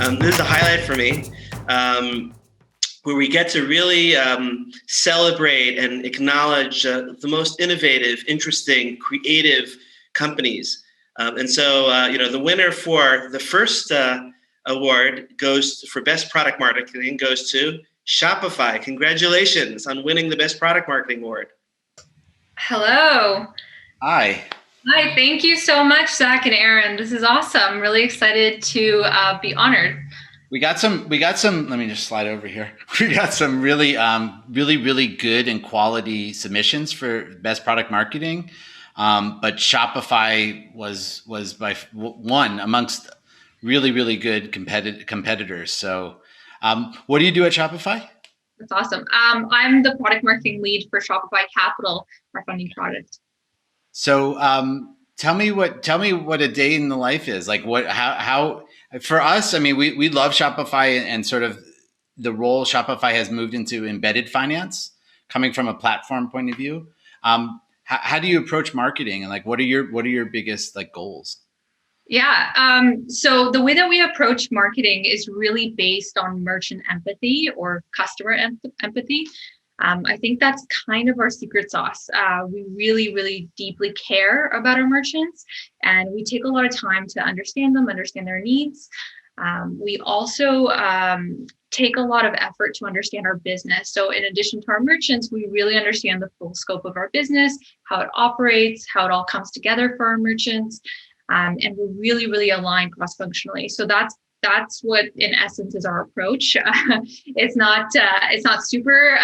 This is a highlight for me, where we get to really celebrate and acknowledge the most innovative, interesting, creative companies. The winner for the first award goes for Best Product Marketing goes to Shopify. Congratulations on winning the Best Product Marketing Award. Hello. Hi. Hi, thank you so much, Zach and Aaron. This is awesome. I'm really excited to be honored. We got some, let me just slide over here. We got some really good and quality submissions for Best Product Marketing. But Shopify was by one amongst really good competitors. So what do you do at Shopify? That's awesome. I'm the product marketing lead for Shopify Capital, our funding product. So tell me what a day in the life is like. How for us? I mean, we love Shopify and sort of the role Shopify has moved into embedded finance, coming from a platform point of view. How do you approach marketing, and like what are your biggest like goals? Yeah. So the way that we approach marketing is really based on merchant empathy or customer empathy. I think that's kind of our secret sauce. We really deeply care about our merchants, and we take a lot of time to understand them, understand their needs. We also take a lot of effort to understand our business. So in addition to our merchants, we really understand the full scope of our business, how it operates, how it all comes together for our merchants. And we're really aligned cross-functionally. So that's what, in essence, is our approach. It's not super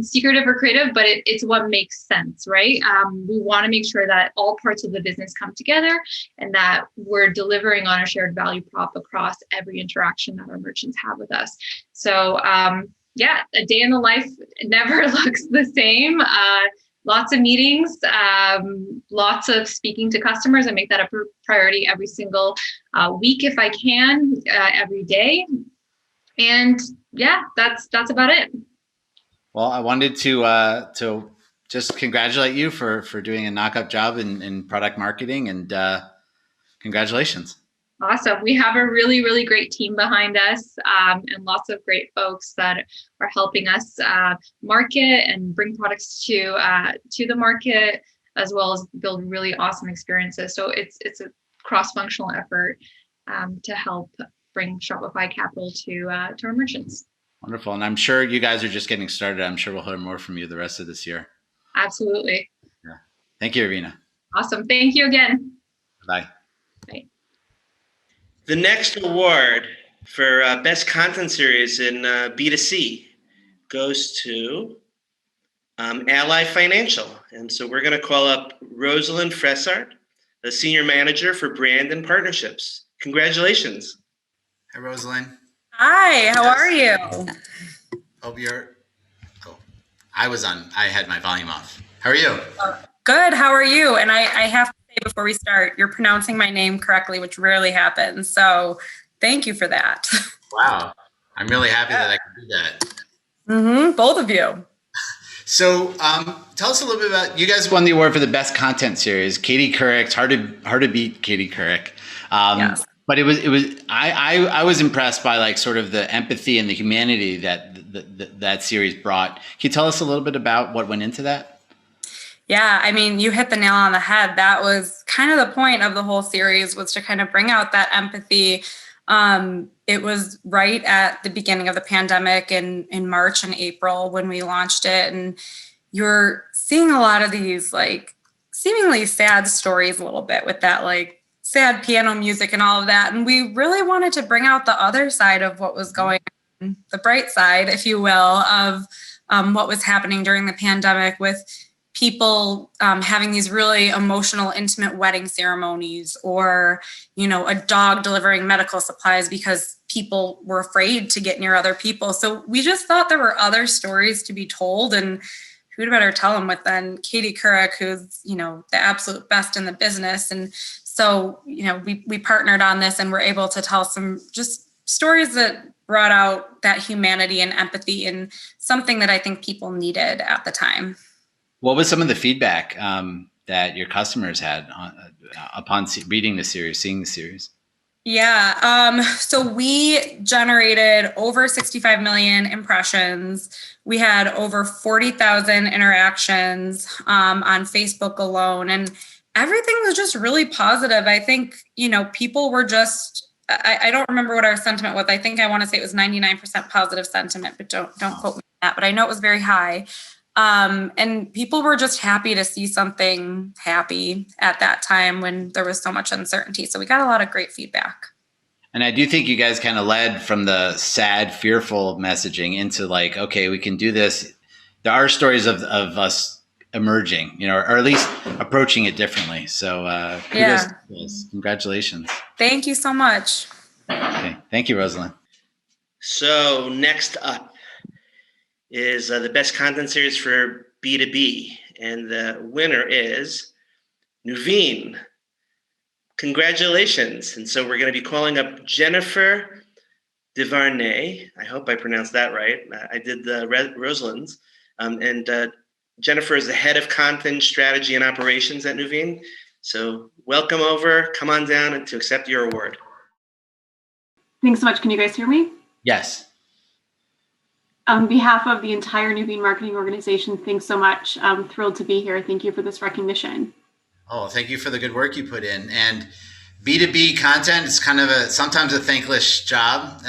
secretive or creative, but it's what makes sense, right? We want to make sure that all parts of the business come together and that we're delivering on a shared value prop across every interaction that our merchants have with us. So a day in the life never looks the same. Lots of meetings, lots of speaking to customers. I make that a priority every single week if I can, every day. And yeah, that's about it. Well, I wanted to just congratulate you for doing a knock-up job in product marketing, and congratulations. Awesome. We have a really great team behind us, and lots of great folks that are helping us market and bring products to the market, as well as build really awesome experiences. So it's a cross-functional effort to help bring Shopify Capital to our merchants. Wonderful. And I'm sure you guys are just getting started. I'm sure we'll hear more from you the rest of this year. Absolutely. Yeah. Thank you, Irina. Awesome. Thank you again. Bye. Bye. The next award for Best Content Series in B2C goes to Ally Financial. And so we're going to call up Rosalind Fressart, the Senior Manager for Brand and Partnerships. Congratulations. Hi, Rosalind. Hi, how are you? Hope I had my volume off. How are you? Good, how are you? And I have to say before we start, you're pronouncing my name correctly, which rarely happens. So thank you for that. Wow. I'm really happy that I can do that. Both of you. So tell us a little bit about, you guys won the award for the Best Content Series. Katie Couric, hard to beat Katie Couric. Yes. But I was impressed by like sort of the empathy and the humanity that series brought. Can you tell us a little bit about what went into that? Yeah, I mean, you hit the nail on the head. That was kind of the point of the whole series, was to kind of bring out that empathy. It was right at the beginning of the pandemic in March and April when we launched it. And you're seeing a lot of these like seemingly sad stories a little bit with that like sad piano music and all of that. And we really wanted to bring out the other side of what was going on, the bright side, if you will, of what was happening during the pandemic with people having these really emotional, intimate wedding ceremonies, or, a dog delivering medical supplies because people were afraid to get near other people. So we just thought there were other stories to be told, and who'd better tell them than Katie Couric, who's, the absolute best in the business. And so, we partnered on this and were able to tell some just stories that brought out that humanity and empathy, and something that I think people needed at the time. What was some of the feedback that your customers had upon reading the series, seeing the series? Yeah. So we generated over 65 million impressions. We had over 40,000 interactions on Facebook alone, and everything was just really positive. I think, people were just, I don't remember what our sentiment was. I want to say it was 99% positive sentiment, but don't quote me on that. But I know it was very high. And people were just happy to see something happy at that time when there was so much uncertainty. So we got a lot of great feedback. And I do think you guys kind of led from the sad, fearful messaging into like, okay, we can do this. There are stories of us emerging, or at least approaching it differently. So kudos to us. Congratulations. Thank you so much. Okay. Thank you, Rosalind. So next up is the best content series for B2B. And the winner is Nuveen. Congratulations. And so we're going to be calling up Jennifer Devarnay. I hope I pronounced that right. I did the Rosalind's. And Jennifer is the head of content strategy and operations at Nuveen. So welcome over. Come on down and to accept your award. Thanks so much. Can you guys hear me? Yes. On behalf of the entire Nuveen marketing organization, thanks so much. I'm thrilled to be here. Thank you for this recognition. Oh, thank you for the good work you put in. And B2B content is kind of sometimes a thankless job,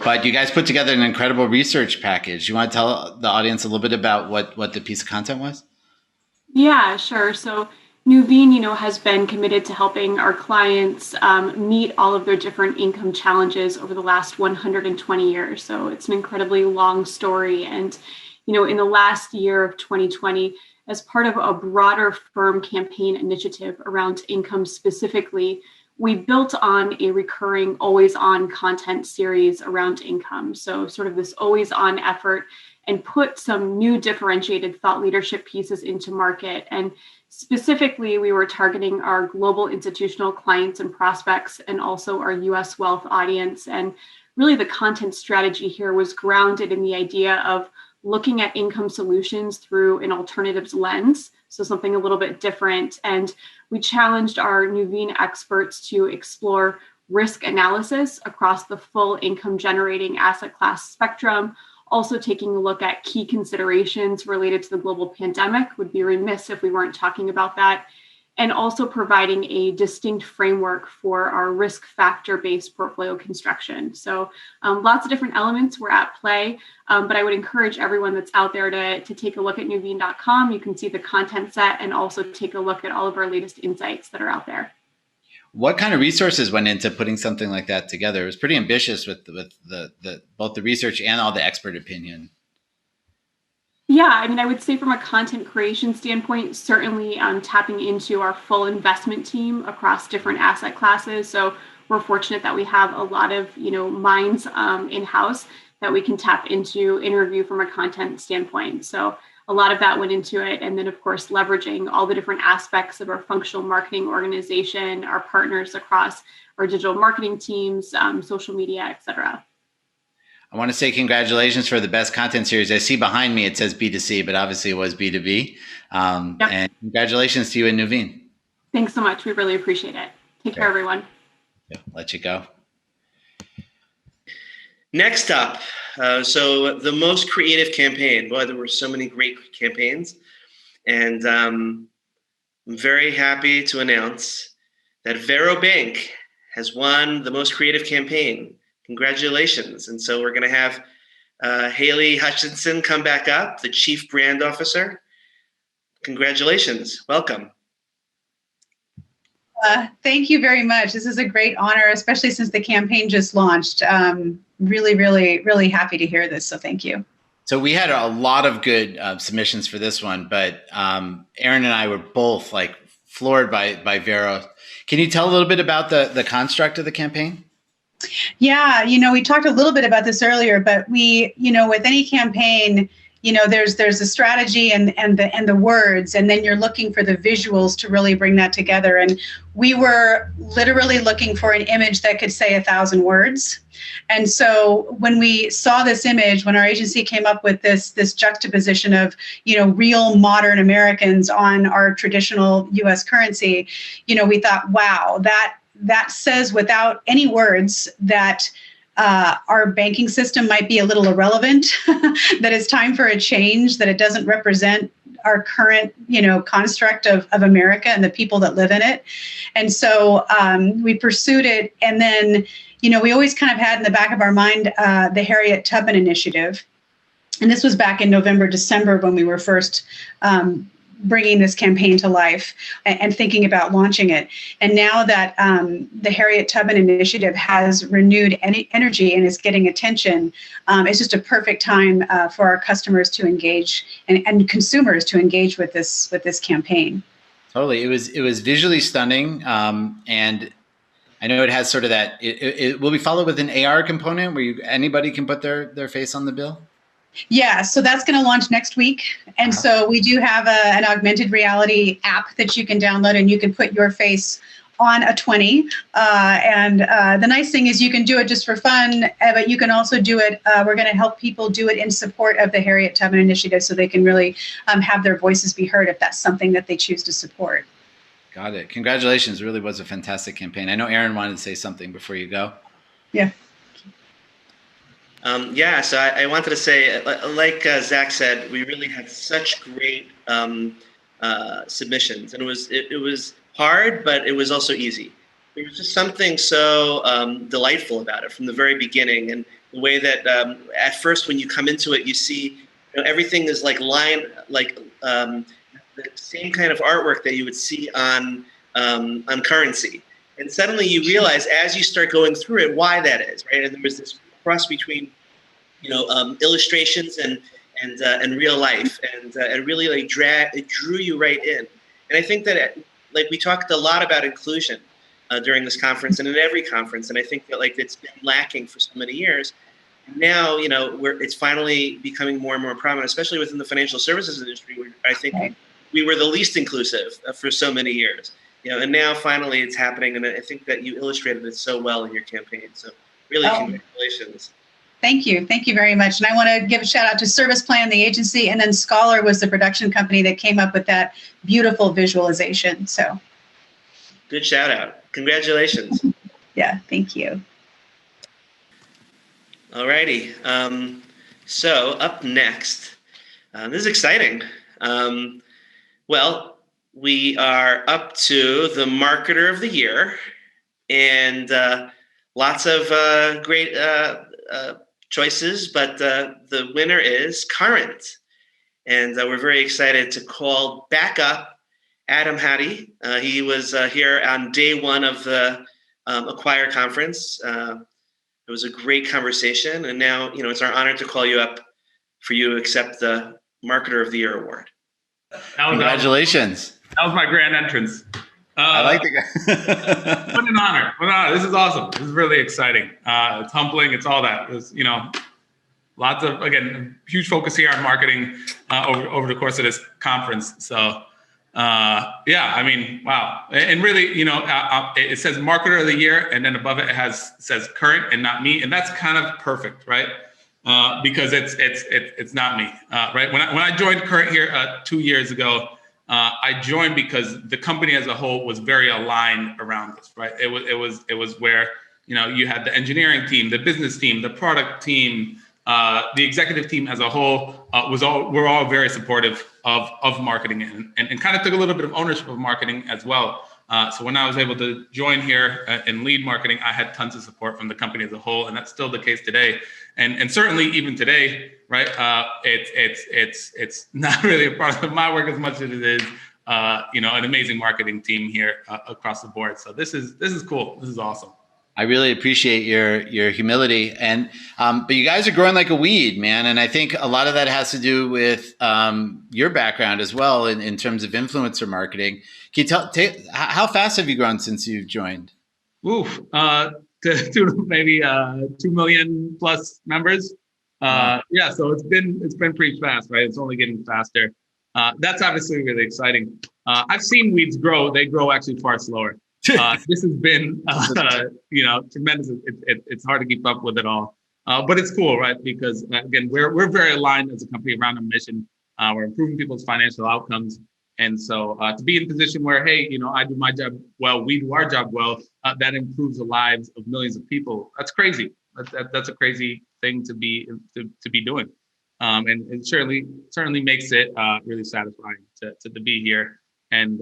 but you guys put together an incredible research package. You want to tell the audience a little bit about what the piece of content was? Yeah, sure. So Nuveen, has been committed to helping our clients meet all of their different income challenges over the last 120 years. So it's an incredibly long story. And, in the last year of 2020, as part of a broader firm campaign initiative around income specifically, we built on a recurring always on content series around income. So sort of this always on effort, and put some new differentiated thought leadership pieces into market. And specifically, we were targeting our global institutional clients and prospects, and also our US wealth audience. And really the content strategy here was grounded in the idea of looking at income solutions through an alternatives lens, so something a little bit different. And we challenged our Nuveen experts to explore risk analysis across the full income generating asset class spectrum, also taking a look at key considerations related to the global pandemic. Would be remiss if we weren't talking about that, and also providing a distinct framework for our risk factor-based portfolio construction. So lots of different elements were at play, but I would encourage everyone that's out there to take a look at nuveen.com. You can see the content set and also take a look at all of our latest insights that are out there. What kind of resources went into putting something like that together? It was pretty ambitious with the both the research and all the expert opinion. Yeah, I would say from a content creation standpoint, certainly tapping into our full investment team across different asset classes. So we're fortunate that we have a lot of, minds in-house that we can tap into, interview from a content standpoint. So a lot of that went into it. And then, of course, leveraging all the different aspects of our functional marketing organization, our partners across our digital marketing teams, social media, et cetera. I want to say congratulations for the best content series. I see behind me, it says B2C, but obviously it was B2B. Yep. And congratulations to you and Nuveen. Thanks so much. We really appreciate it. Take care, everyone. Yeah, let you go. Next up, so the most creative campaign. Boy, there were so many great campaigns. And I'm very happy to announce that Vero Bank has won the most creative campaign. Congratulations. And so we're going to have Haley Hutchinson come back up, the Chief Brand Officer. Congratulations. Welcome. Thank you very much. This is a great honor, especially since the campaign just launched. Really, really, really happy to hear this. So thank you. So we had a lot of good submissions for this one, but Aaron and I were both floored by Vero. Can you tell a little bit about the construct of the campaign? Yeah, we talked a little bit about this earlier, but we, with any campaign, there's a strategy and the words, and then you're looking for the visuals to really bring that together. And we were literally looking for an image that could say 1,000 words. And so when we saw this image, when our agency came up with this juxtaposition of, real modern Americans on our traditional US currency, we thought, wow, that says without any words that our banking system might be a little irrelevant, that it's time for a change, that it doesn't represent our current, construct of America and the people that live in it. And so we pursued it. And then, we always kind of had in the back of our mind the Harriet Tubman Initiative. And this was back in November, December, when we were first bringing this campaign to life and thinking about launching it. And now that the Harriet Tubman Initiative has renewed energy and is getting attention, it's just a perfect time for our customers to engage and consumers to engage with this campaign. Totally. It was visually stunning. And I know it has sort of that, it will be followed with an AR component where anybody can put their face on the bill? Yeah, so that's going to launch next week. And so we do have an augmented reality app that you can download, and you can put your face on a 20. And the nice thing is you can do it just for fun, but you can also do it. We're going to help people do it in support of the Harriet Tubman Initiative so they can really have their voices be heard if that's something that they choose to support. Got it. Congratulations. It really was a fantastic campaign. I know Aaron wanted to say something before you go. Yeah. So I wanted to say, like Zach said, we really had such great submissions, and it was hard, but it was also easy. There was just something so delightful about it from the very beginning, and the way that at first when you come into it, you see everything is like the same kind of artwork that you would see on Currency, and suddenly you realize as you start going through it why that is, right? And there was this cross between illustrations and real life, and it really it drew you right in. And I think that we talked a lot about inclusion during this conference and in every conference, and I think that it's been lacking for so many years. Now it's finally becoming more and more prominent, especially within the financial services industry, where I think we were the least inclusive for so many years. And now finally it's happening, and I think that you illustrated it so well in your campaign. So really, congratulations. Thank you. Thank you very much. And I want to give a shout out to Service Plan, the agency, and then Scholar was the production company that came up with that beautiful visualization. So good shout out. Congratulations. Yeah, thank you. All righty. So up next, this is exciting. Well, we are up to the Marketer of the Year, and lots of great choices, but the winner is Current. And we're very excited to call back up Adam Hattie. He was here on day one of the Acquire conference. It was a great conversation, and now it's our honor to call you up for you to accept the Marketer of the Year award. Congratulations. That was my grand entrance. I like the What an honor. This is awesome. This is really exciting. It's humbling. It's all that. It's, lots of, again, huge focus here on marketing over the course of this conference. So, wow. And really, it says Marketer of the Year, and then above it says Current and not me. And that's kind of perfect, right? Because it's not me, right? When I joined Current here 2 years ago, I joined because the company as a whole was very aligned around this, right? It was where, you had the engineering team, the business team, the product team, the executive team as a whole we're all very supportive of marketing and kind of took a little bit of ownership of marketing as well. So when I was able to join here and lead marketing, I had tons of support from the company as a whole, and that's still the case today. And certainly even today, right? It's not really a part of my work as much as it is, an amazing marketing team here across the board. So this is cool. This is awesome. I really appreciate your humility, and but you guys are growing like a weed, man. And I think a lot of that has to do with your background as well in terms of influencer marketing. Can you how fast have you grown since you've joined? To maybe 2 million plus members. So it's been pretty fast, right? It's only getting faster. That's obviously really exciting. I've seen weeds grow; they grow actually far slower. This has been, tremendous. It's hard to keep up with it all, but it's cool, right? Because again, we're very aligned as a company around a mission. We're improving people's financial outcomes, And so to be in a position where, hey, I do my job well, we do our job well, that improves the lives of millions of people. That's crazy. That's a crazy thing to be doing. And it certainly makes it really satisfying to be here. And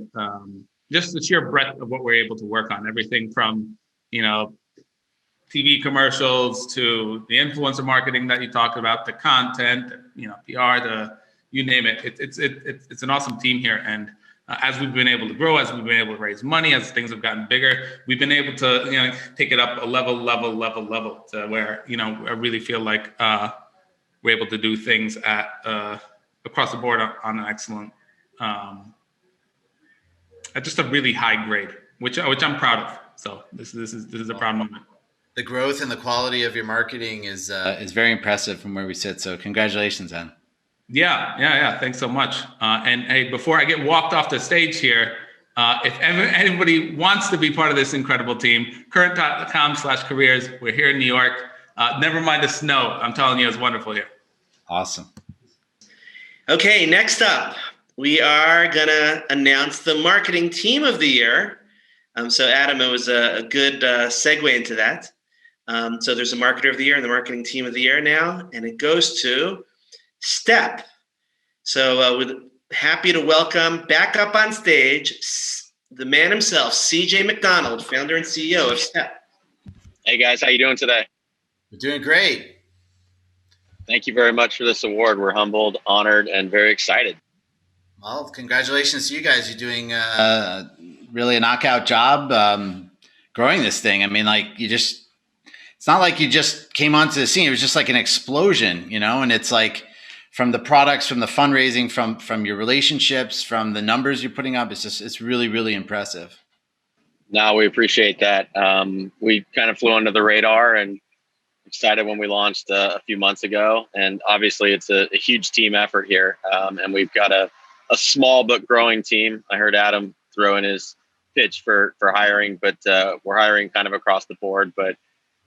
just the sheer breadth of what we're able to work on, everything from, TV commercials to the influencer marketing that you talked about, the content, PR, you name it. It's an awesome team here. And as we've been able to grow, as we've been able to raise money, as things have gotten bigger, we've been able to, take it up a level to where, I really feel like we're able to do things across the board on an excellent, at just a really high grade, which I'm proud of. So this is a proud moment. The growth and the quality of your marketing is very impressive from where we sit. So congratulations, Ed. Yeah. Thanks so much. And hey, before I get walked off the stage here, if ever anybody wants to be part of this incredible team, current.com/careers. We're here in New York. Never mind the snow. I'm telling you, it's wonderful here. Awesome. Okay, next up, we are gonna announce the marketing team of the year. So Adam, it was a good segue into that. So there's a marketer of the year and the marketing team of the year now, and it goes to Step. So we're happy to welcome back up on stage the man himself, CJ McDonald, founder and CEO of Step. Hey guys, how you doing today? We're doing great. Thank you very much for this award. We're humbled, honored, and very excited. Well, congratulations to you guys. You're doing really a knockout job growing this thing. I mean, it's not like you just came onto the scene. It was just like an explosion, and it's like from the products, from the fundraising, from your relationships, from the numbers you're putting up. It's really, really impressive. No, we appreciate that. We kind of flew under the radar and excited when we launched a few months ago. And obviously it's a huge team effort here. And we've got a small but growing team. I heard Adam throw in his pitch for hiring, but we're hiring kind of across the board. But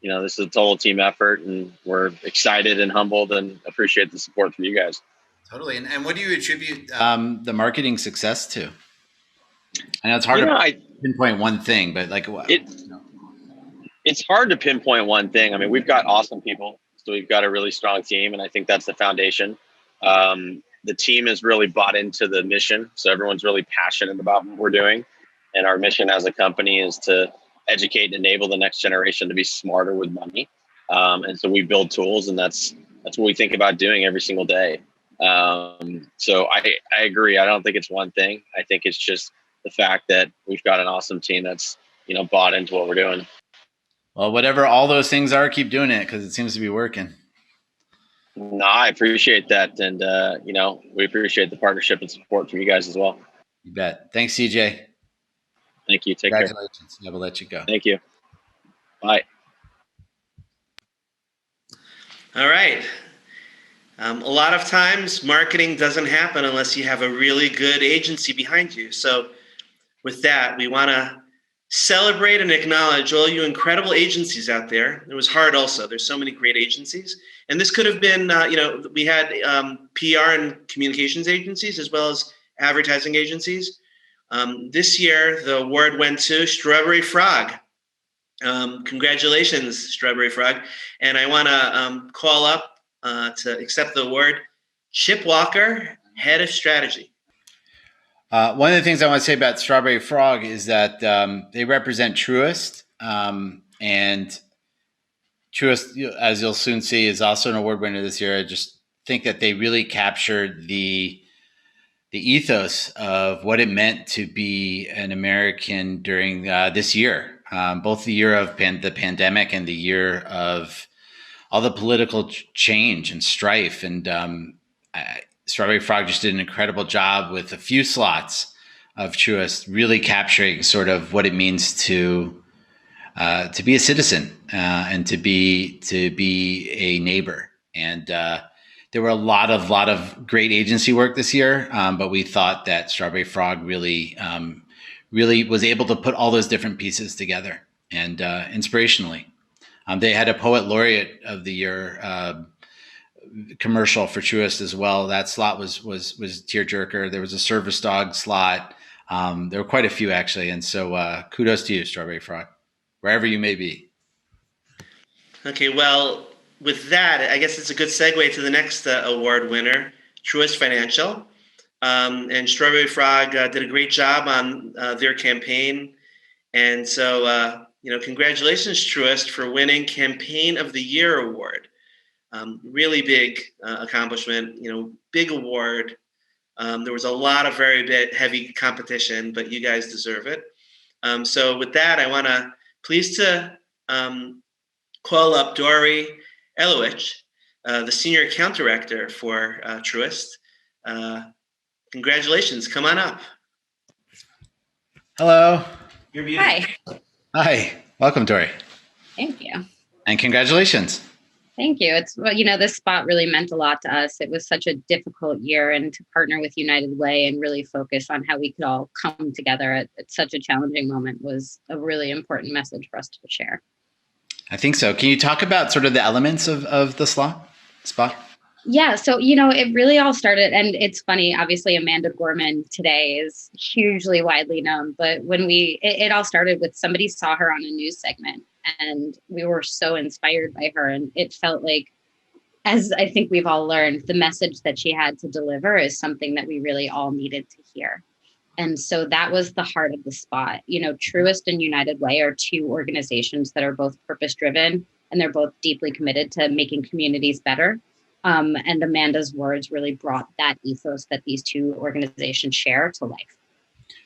this is a total team effort, and we're excited and humbled and appreciate the support from you guys. Totally. And what do you attribute the marketing success to? I know it's hard to pinpoint one thing, but it's hard to pinpoint one thing. I mean, we've got awesome people, so we've got a really strong team, and I think that's the foundation. The team is really bought into the mission, so everyone's really passionate about what we're doing. And our mission as a company is to educate and enable the next generation to be smarter with money. And so we build tools, and that's what we think about doing every single day. So I agree. I don't think it's one thing. I think it's just the fact that we've got an awesome team that's, bought into what we're doing. Well, whatever all those things are, keep doing it because it seems to be working. No, I appreciate that. And, we appreciate the partnership and support from you guys as well. You bet. Thanks, CJ. Thank you. Take care. Congratulations. I will let you go. Thank you. Bye. All right. A lot of times marketing doesn't happen unless you have a really good agency behind you. So with that, we want to celebrate and acknowledge all you incredible agencies out there. It was hard also. There's so many great agencies. And this could have been, we had PR and communications agencies as well as advertising agencies. This year, the award went to Strawberry Frog. Congratulations, Strawberry Frog. And I want to call up to accept the award, Chip Walker, Head of Strategy. One of the things I want to say about Strawberry Frog is that they represent Truist. And Truist, as you'll soon see, is also an award winner this year. I just think that they really captured the ethos of what it meant to be an American during this year, both the year of the pandemic and the year of all the political change and strife. And Strawberry Frog just did an incredible job with a few slots of Truist, really capturing sort of what it means to be a citizen and to be a neighbor. And there were a lot of great agency work this year, but we thought that Strawberry Frog really was able to put all those different pieces together and inspirationally. They had a poet laureate of the year commercial for Truist as well. That slot was tearjerker. There was a service dog slot. There were quite a few actually, and so kudos to you, Strawberry Frog, wherever you may be. Okay, well, with that, I guess it's a good segue to the next award winner, Truist Financial. And Strawberry Frog did a great job on their campaign. And so, congratulations, Truist, for winning Campaign of the Year award. Really big accomplishment, big award. There was a lot of very heavy competition, but you guys deserve it. So with that, I want to please to call up Dory Elowich, the Senior Account Director for Truist. Congratulations. Come on up. Hello. You're muted. Hi. Hi. Welcome, Dory. Thank you. And congratulations. Thank you. It's, this spot really meant a lot to us. It was such a difficult year, and to partner with United Way and really focus on how we could all come together at such a challenging moment was a really important message for us to share. I think so. Can you talk about sort of the elements of the spot? Yeah. So, it really all started, and it's funny, obviously Amanda Gorman today is hugely widely known, but when it all started with somebody saw her on a news segment, and we were so inspired by her. And it felt like, as I think we've all learned, the message that she had to deliver is something that we really all needed to hear. And so that was the heart of the spot. Truist and United Way are two organizations that are both purpose-driven, and they're both deeply committed to making communities better. And Amanda's words really brought that ethos that these two organizations share to life.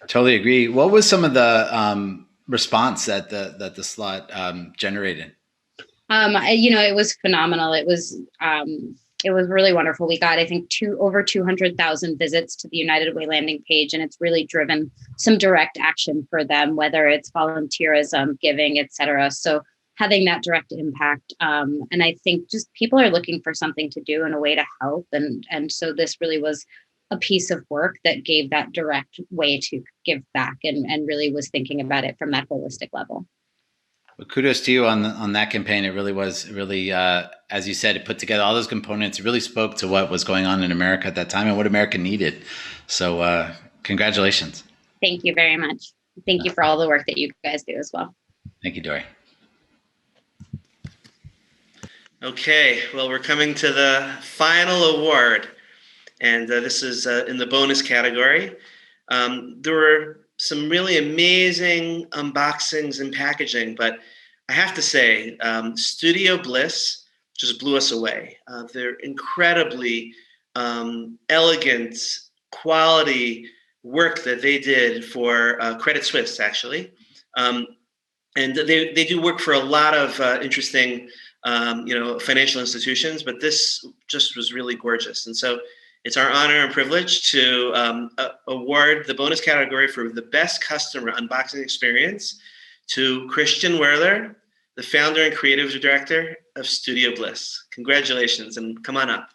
Totally agree. What was some of the response that the slot generated? It was phenomenal. It was really wonderful. We got, I think, over 200,000 visits to the United Way landing page, and it's really driven some direct action for them, whether it's volunteerism, giving, et cetera. So having that direct impact. And I think just people are looking for something to do and a way to help. And so this really was a piece of work that gave that direct way to give back and really was thinking about it from that holistic level. Well, kudos to you on that campaign. It really was as you said, it put together all those components. It really spoke to what was going on in America at that time and what America needed. So congratulations. Thank you very much. Thank you for all the work that you guys do as well. Thank you, Dory. Okay, well, we're coming to the final award, and this is in the bonus category. There were some really amazing unboxings and packaging, but I have to say, Studio Bliss just blew us away. They're incredibly elegant, quality work that they did for Credit Suisse, actually. And they do work for a lot of interesting financial institutions, but this just was really gorgeous. And so it's our honor and privilege to award the bonus category for the best customer unboxing experience to Christian Werler, the founder and creative director of Studio Bliss. Congratulations, and come on up.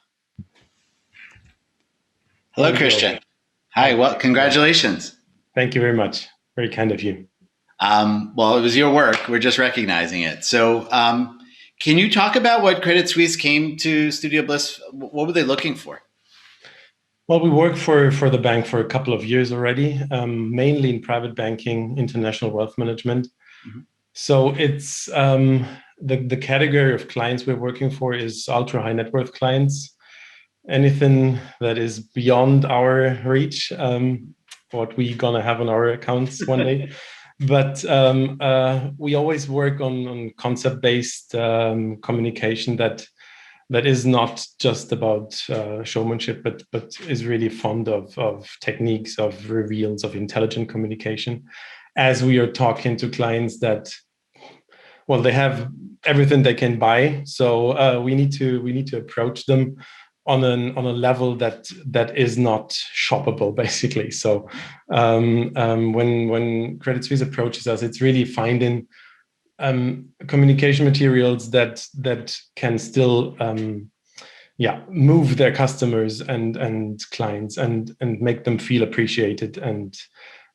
Hello, Christian. Hi, well, congratulations. Thank you very much. Very kind of you. Well, it was your work. We're just recognizing it. So can you talk about what Credit Suisse came to Studio Bliss? What were they looking for? Well, we worked for the bank for a couple of years already, mainly in private banking, international wealth management. Mm-hmm. So it's the category of clients we're working for is ultra high net worth clients. Anything that is beyond our reach, what we're gonna have on our accounts one day. But we always work on concept-based communication that is not just about showmanship, but is really fond of techniques, of reveals, of intelligent communication. As we are talking to clients that, well, they have everything they can buy, so we need to approach them on a level that is not shoppable, basically. So when Credit Suisse approaches us, it's really finding communication materials that can still move their customers and clients and make them feel appreciated. And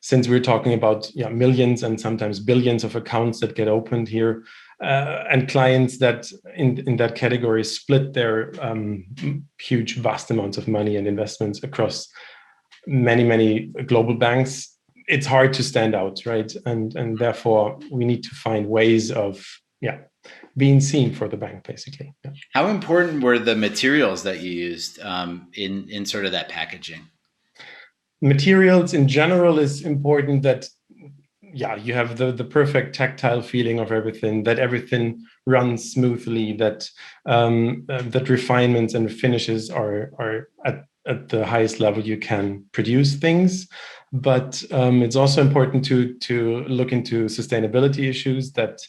since we're talking about millions and sometimes billions of accounts that get opened here, and clients that in that category split their huge, vast amounts of money and investments across many global banks, it's hard to stand out, right? And therefore, we need to find ways of being seen for the bank, basically. Yeah. How important were the materials that you used in sort of that packaging? Materials in general is important, that you have the perfect tactile feeling of everything, that everything runs smoothly, that that refinements and finishes are at the highest level you can produce things. But it's also important to look into sustainability issues that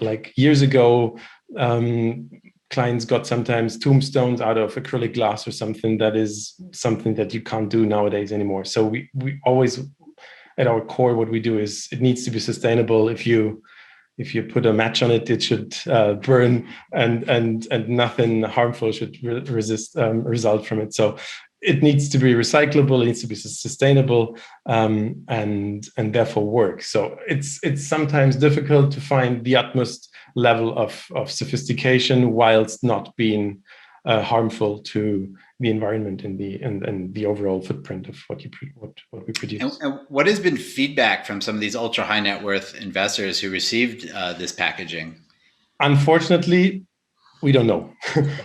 like years ago, clients got sometimes tombstones out of acrylic glass or something that you can't do nowadays anymore. So we always, at our core, what we do is it needs to be sustainable. If you put a match on it, it should burn, and nothing harmful should result from it. So it needs to be recyclable, it needs to be sustainable, and therefore work. So it's sometimes difficult to find the utmost level of sophistication whilst not being harmful to the environment and the overall footprint of what we produce. And what has been feedback from some of these ultra high net worth investors who received this packaging? Unfortunately, we don't know.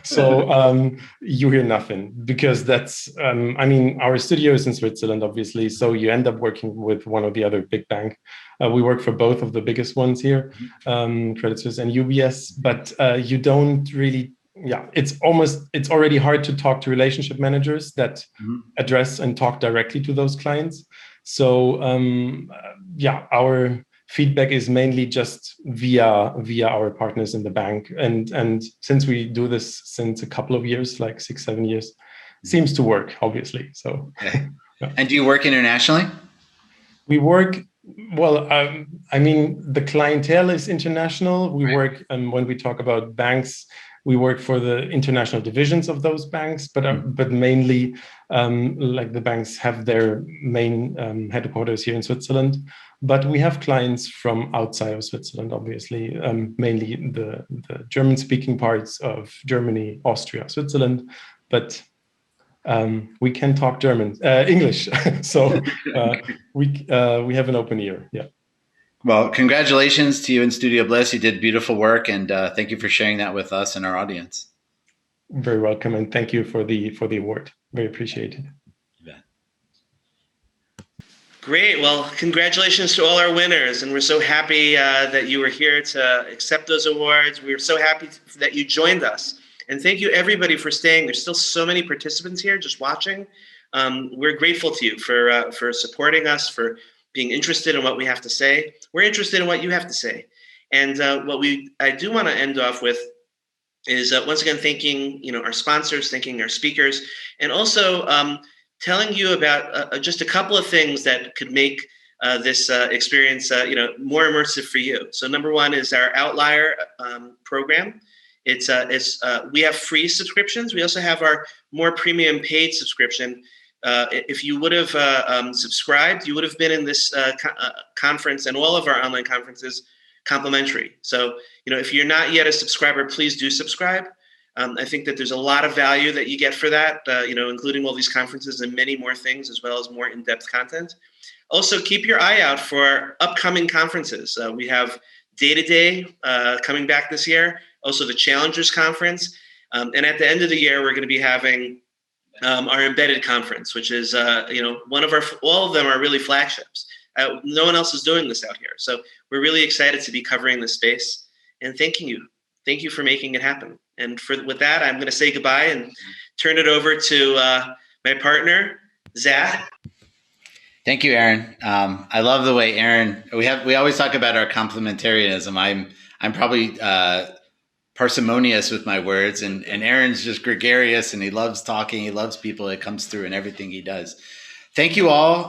So you hear nothing, because that's, our studio is in Switzerland, obviously. So you end up working with one or the other big bank. We work for both of the biggest ones here, Credit Suisse and UBS, but you don't really, it's already hard to talk to relationship managers that address and talk directly to those clients. So our feedback is mainly just via our partners in the bank. And since we do this since a couple of years, like 6-7 years, seems to work, obviously. So, And do you work internationally? We work, the clientele is international. We work, when we talk about banks, we work for the international divisions of those banks, but mainly, like the banks have their main headquarters here in Switzerland. But we have clients from outside of Switzerland, obviously, mainly the German-speaking parts of Germany, Austria, Switzerland. But we can talk English, so we have an open ear. Yeah. Well, congratulations to you and Studio Bliss. You did beautiful work, and thank you for sharing that with us and our audience. Very welcome, and thank you for the award. Very appreciated. Great. Well, congratulations to all our winners. And we're so happy that you were here to accept those awards. We're so happy that you joined us. And thank you, everybody, for staying. There's still so many participants here just watching. We're grateful to you for supporting us, for being interested in what we have to say. We're interested in what you have to say. And I do want to end off with is once again thanking our sponsors, thanking our speakers, and also telling you about just a couple of things that could make this experience more immersive for you. So number one is our Outlier program. We have free subscriptions. We also have our more premium paid subscription. If you would have subscribed, you would have been in this conference and all of our online conferences complimentary. So, if you're not yet a subscriber, please do subscribe. I think that there's a lot of value that you get for that, including all these conferences and many more things, as well as more in-depth content. Also, keep your eye out for upcoming conferences. We have Day-to-Day coming back this year, also the Challengers Conference. And at the end of the year, we're going to be having our Embedded Conference, which is, all of them are really flagships. No one else is doing this out here. So we're really excited to be covering this space. And thanking you. Thank you for making it happen. And with that, I'm going to say goodbye and turn it over to my partner, Zach. Thank you, Aaron. I love the way Aaron. We always talk about our complementarianism. I'm probably parsimonious with my words, and Aaron's just gregarious, and he loves talking. He loves people. It comes through in everything he does. Thank you all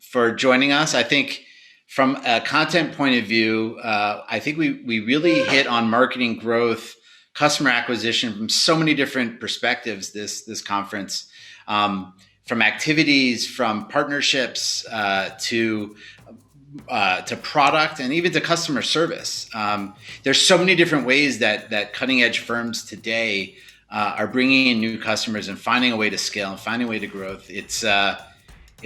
for joining us. I think from a content point of view, I think we really hit on marketing growth, customer acquisition from so many different perspectives this conference, from activities, from partnerships, to to product and even to customer service. There's so many different ways that cutting edge firms today are bringing in new customers and finding a way to scale and finding a way to growth. It's a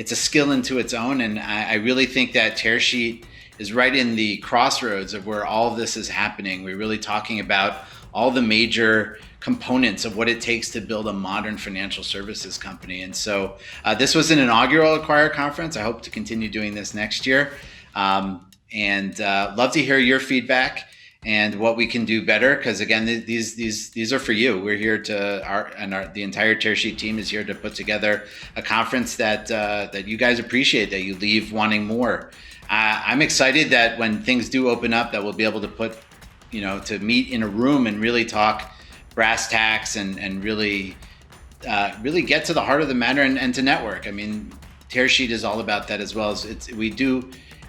skill into its own, and I really think that Tearsheet is right in the crossroads of where all of this is happening. We're really talking about all the major components of what it takes to build a modern financial services company. And so this was an inaugural Acquire conference. I hope to continue doing this next year. And love to hear your feedback and what we can do better. Because again, these are for you. We're here to the entire Tearsheet team is here to put together a conference that you guys appreciate, that you leave wanting more. I'm excited that when things do open up, that we'll be able to to meet in a room and really talk brass tacks and really get to the heart of the matter and to network. I mean, Tearsheet is all about that as well.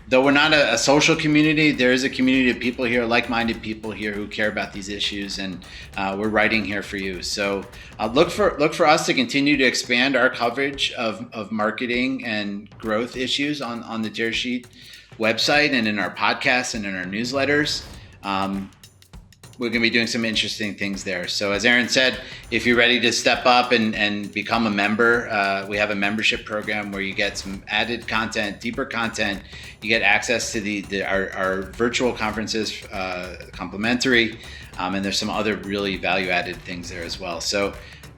Though we're not a social community, there is a community of people here, like-minded people here who care about these issues, and we're writing here for you. So look for us to continue to expand our coverage of marketing and growth issues on the Tearsheet website and in our podcasts and in our newsletters. We're going to be doing some interesting things there. So as Aaron said, if you're ready to step up and become a member, we have a membership program where you get some added content, deeper content. You get access to our virtual conferences, complimentary, and there's some other really value-added things there as well. So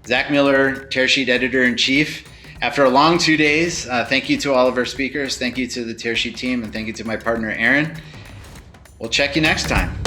Zach Miller, Tearsheet Editor-in-Chief. After a long 2 days, thank you to all of our speakers. Thank you to the Tearsheet team, and thank you to my partner, Aaron. We'll check you next time.